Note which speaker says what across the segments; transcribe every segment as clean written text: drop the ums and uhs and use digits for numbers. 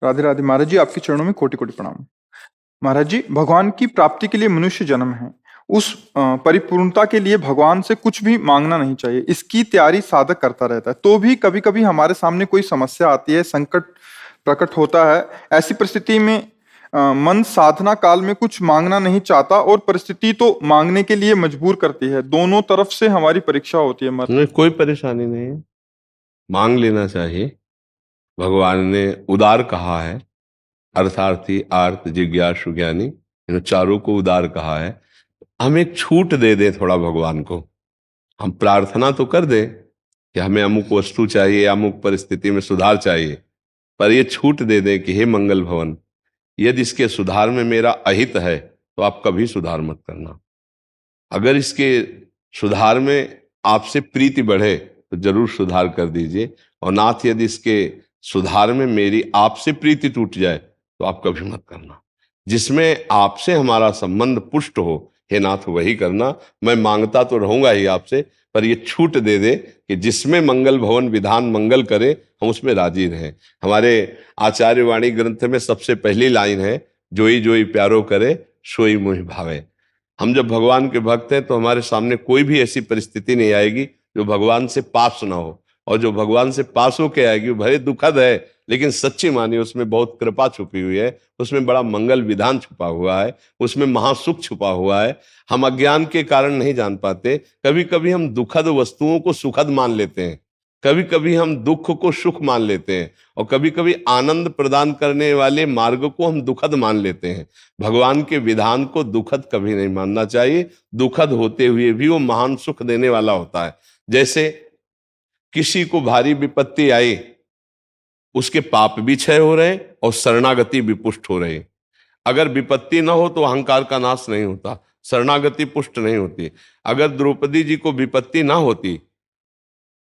Speaker 1: राधे राधे महाराज जी, आपके चरणों में कोटि कोटि प्रणाम। महाराज जी, भगवान की प्राप्ति के लिए मनुष्य जन्म है। उस परिपूर्णता के लिए भगवान से कुछ भी मांगना नहीं चाहिए, इसकी तैयारी साधक करता रहता है। तो भी कभी कभी हमारे सामने कोई समस्या आती है, संकट प्रकट होता है। ऐसी परिस्थिति में मन साधना काल में कुछ मांगना नहीं चाहता और परिस्थिति तो मांगने के लिए मजबूर करती है। दोनों तरफ से हमारी परीक्षा होती है।
Speaker 2: नहीं, कोई परेशानी नहीं है, मांग लेना चाहिए। भगवान ने उदार कहा है, अर्थार्थी, आर्त, जिज्ञासु, ज्ञानी, इन चारों को उदार कहा है। हम एक छूट दे दें थोड़ा भगवान को। हम प्रार्थना तो कर दें कि हमें अमुक वस्तु चाहिए, अमुक परिस्थिति में सुधार चाहिए, पर ये छूट दे दें कि हे मंगल भवन, यदि इसके सुधार में मेरा अहित है तो आप कभी सुधार मत करना। अगर इसके सुधार में आपसे प्रीति बढ़े तो जरूर सुधार कर दीजिए, और नाथ यदि इसके सुधार में मेरी आपसे प्रीति टूट जाए तो आप कभी मत करना। जिसमें आपसे हमारा संबंध पुष्ट हो, हे नाथ, वही करना। मैं मांगता तो रहूंगा ही आपसे, पर ये छूट दे दे कि जिसमें मंगल भवन विधान मंगल करे, हम उसमें राजी रहें। हमारे आचार्य वाणी ग्रंथ में सबसे पहली लाइन है, जोई जोई प्यारो करे, सोई मोहि भावे। हम जब भगवान के भक्त हैं तो हमारे सामने कोई भी ऐसी परिस्थिति नहीं आएगी जो भगवान से पास ना हो, और जो भगवान से पास होके आएगी वो भले दुखद है, लेकिन सच्ची मानिए उसमें बहुत कृपा छुपी हुई है, उसमें बड़ा मंगल विधान छुपा हुआ है, उसमें महासुख छुपा हुआ है। हम अज्ञान के कारण नहीं जान पाते। कभी कभी हम दुखद वस्तुओं को सुखद मान लेते हैं, कभी कभी हम दुख को सुख मान लेते हैं, और कभी कभी आनंद प्रदान करने वाले मार्ग को हम दुखद मान लेते हैं। भगवान के विधान को दुखद कभी नहीं मानना चाहिए। दुखद होते हुए भी वो महान सुख देने वाला होता है। जैसे किसी को भारी विपत्ति आई, उसके पाप भी क्षय हो रहे और शरणागति भी पुष्ट हो रही। अगर विपत्ति ना हो तो अहंकार का नाश नहीं होता, शरणागति पुष्ट नहीं होती। अगर द्रौपदी जी को विपत्ति ना होती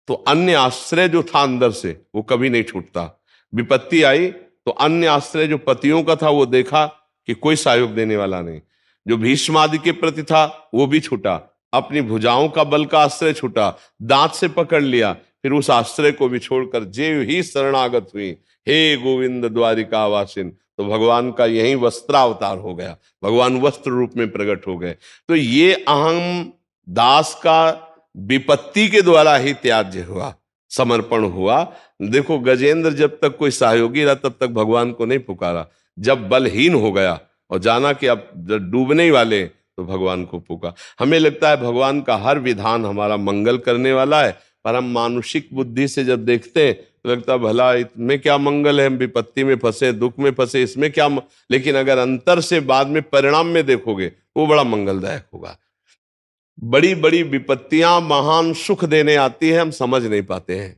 Speaker 2: तो अन्य आश्रय जो था अंदर से वो कभी नहीं छूटता। विपत्ति आई तो अन्य आश्रय जो पतियों का था वो देखा कि कोई सहयोग देने वाला नहीं। जो भीष्म आदि के प्रति था वो भी छूटा, अपनी भुजाओं का बल का आश्रय छूटा, दांत से पकड़ लिया, फिर उस आश्रय को भी छोड़कर जेव ही शरणागत हुई, हे गोविंद द्वारिका वासिन। तो भगवान का यही वस्त्रावतार हो गया, भगवान वस्त्र रूप में प्रकट हो गए। तो ये अहम दास का विपत्ति के द्वारा ही त्याज्य हुआ, समर्पण हुआ। देखो, गजेंद्र जब तक कोई सहयोगी रहा तब तक भगवान को नहीं पुकारा। जब बलहीन हो गया और जाना कि अब डूबने ही वाले, तो भगवान को पुकारा। हमें लगता है भगवान का हर विधान हमारा मंगल करने वाला है, पर हम मानुषिक बुद्धि से जब देखते हैं तो लगता है भला इसमें क्या मंगल है, हम विपत्ति में फंसे, दुख में फंसे, इसमें क्या लेकिन अगर अंतर से बाद में परिणाम में देखोगे वो बड़ा मंगलदायक होगा। बड़ी बड़ी विपत्तियां महान सुख देने आती है, हम समझ नहीं पाते हैं।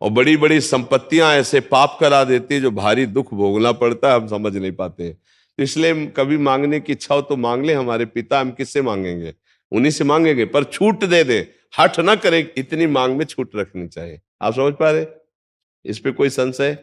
Speaker 2: और बड़ी बड़ी संपत्तियां ऐसे पाप करा देती है जो भारी दुख भोगना पड़ता है, हम समझ नहीं पाते हैं। तो इसलिए कभी मांगने की इच्छा हो तो मांग ले। हमारे पिता, हम किससे मांगेंगे? उन्हीं से मांगेंगे, पर छूट दे दे, हठ ना करे। इतनी मांग में छूट रखनी चाहिए। आप समझ पा रहे? इस पे कोई संशय?